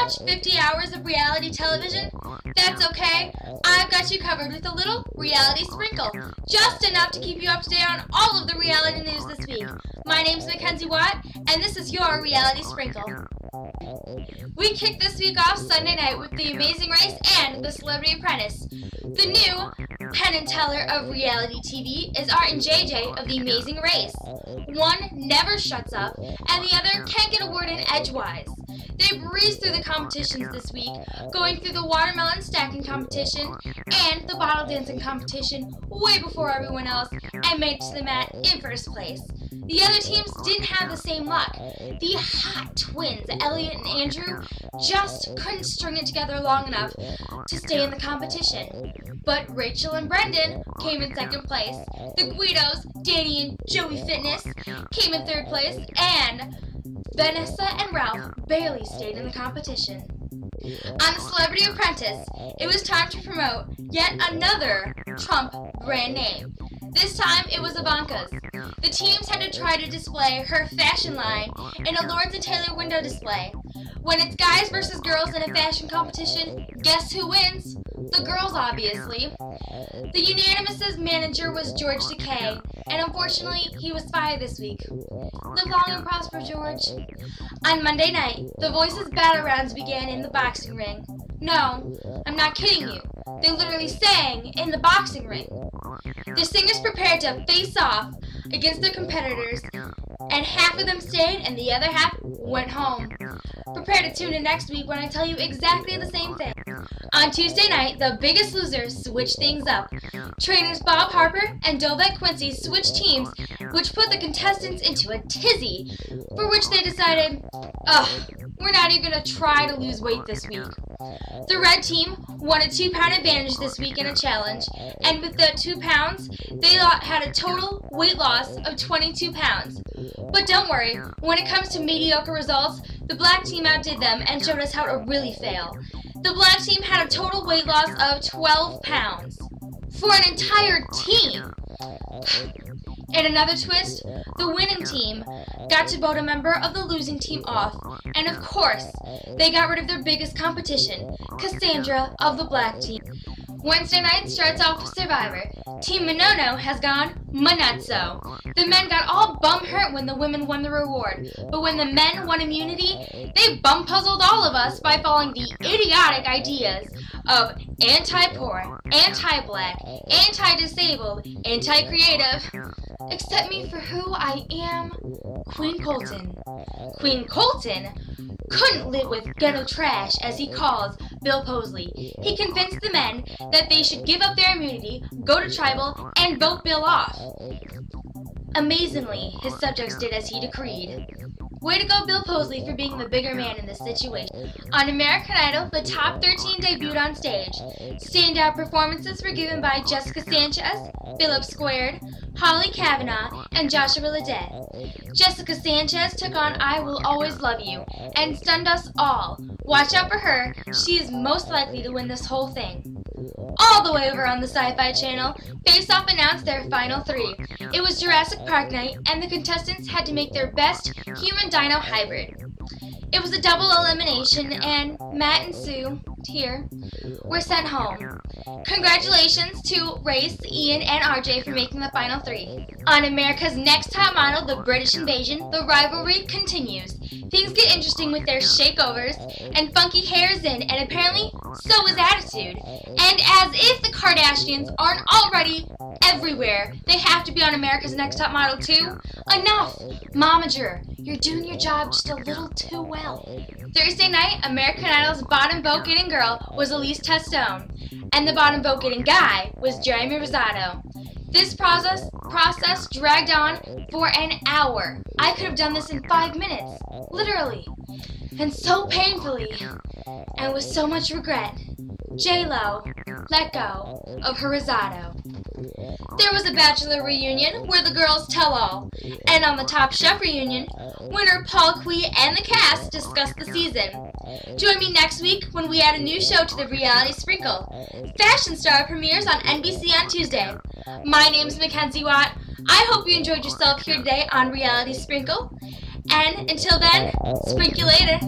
watch 50 hours of reality television? That's okay. I've got you covered with a little reality sprinkle. Just enough to keep you up to date on all of the reality news this week. My name's McKenzie and this is your reality sprinkle. We kicked this week off Sunday night with The Amazing Race and The Celebrity Apprentice. The new Penn and Teller of reality TV is Art and JJ of The Amazing Race. One never shuts up, and the other can't get a word in edgewise. They breezed through the competitions this week, going through the watermelon stacking competition and the bottle dancing competition way before everyone else and made it to the mat in first place. The other teams didn't have the same luck. The hot twins, Elliot and Andrew, just couldn't string it together long enough to stay in the competition. But Rachel and Brendan came in second place. The Guidos, Danny and Joey Fitness, came in third place, and Vanessa and Ralph barely stayed in the competition. On The Celebrity Apprentice, it was time to promote yet another Trump brand name. This time, it was Ivanka's. The teams had to try to display her fashion line in a Lord & Taylor window display. When it's guys versus girls in a fashion competition, guess who wins? The girls, obviously. The unanimous manager was George Takei, and unfortunately, he was fired this week. Live long and prosper, George. On Monday night, the Voices battle rounds began in the boxing ring. No, I'm not kidding you. They literally sang in the boxing ring. The singers prepared to face off against their competitors, and half of them stayed and the other half went home. Prepare to tune in next week when I tell you exactly the same thing. On Tuesday night, The Biggest Loser switched things up. Trainers Bob Harper and Dovette Quincy switched teams, which put the contestants into a tizzy, for which they decided, we're not even going to try to lose weight this week. The red team won a 2-pound advantage this week in a challenge, and with the 2 pounds, they had a total weight loss of 22 pounds. But don't worry, when it comes to mediocre results, the black team outdid them and showed us how to really fail. The black team had a total weight loss of 12 pounds. For an entire team! In another twist, the winning team got to vote a member of the losing team off, and of course, they got rid of their biggest competition, Cassandra of the black team. Wednesday night starts off with Survivor. Team Manono has gone Manazzo. The men got all bum hurt when the women won the reward, but when the men won immunity, they bum puzzled all of us by following the idiotic ideas of anti-poor, anti-black, anti-disabled, anti-creative. Accept me for who I am, Queen Colton. Queen Colton couldn't live with ghetto trash, as he calls Bill Posley. He convinced the men that they should give up their immunity, go to tribal, and vote Bill off. Amazingly, his subjects did as he decreed. Way to go, Bill Posley, for being the bigger man in this situation. On American Idol, the top 13 debuted on stage. Standout performances were given by Jessica Sanchez, Philip Squared, Holly Kavanaugh, and Joshua Ledet. Jessica Sanchez took on I Will Always Love You and stunned us all. Watch out for her. She is most likely to win this whole thing. All the way over on the Sci-Fi Channel, Face Off announced their final 3. It was Jurassic Park night, and the contestants had to make their best human-dino hybrid. It was a double elimination, and Matt and Sue, here, were sent home. Congratulations to Race, Ian, and RJ for making the final 3. On America's Next Top Model, The British Invasion, the rivalry continues. Things get interesting with their shakeovers, and funky hair is in, and apparently, so is attitude. And as if the Kardashians aren't already everywhere, they have to be on America's Next Top Model too? Enough! Momager, you're doing your job just a little too well. Thursday night, American Idol's bottom vote-getting girl was Elise Testone, and the bottom vote-getting guy was Jeremy Rosado. This process dragged on for an hour. I could have done this in 5 minutes, literally, and so painfully, and with so much regret. J-Lo let go of her Rosado. There was a Bachelor Reunion where the girls tell all, and on the Top Chef Reunion, winner Paul Quee and the cast discussed the season. Join me next week when we add a new show to the Reality Sprinkle. Fashion Star premieres on NBC on Tuesday. My name's McKenzie Watt. I hope you enjoyed yourself here today on Reality Sprinkle. And until then, sprinkle later.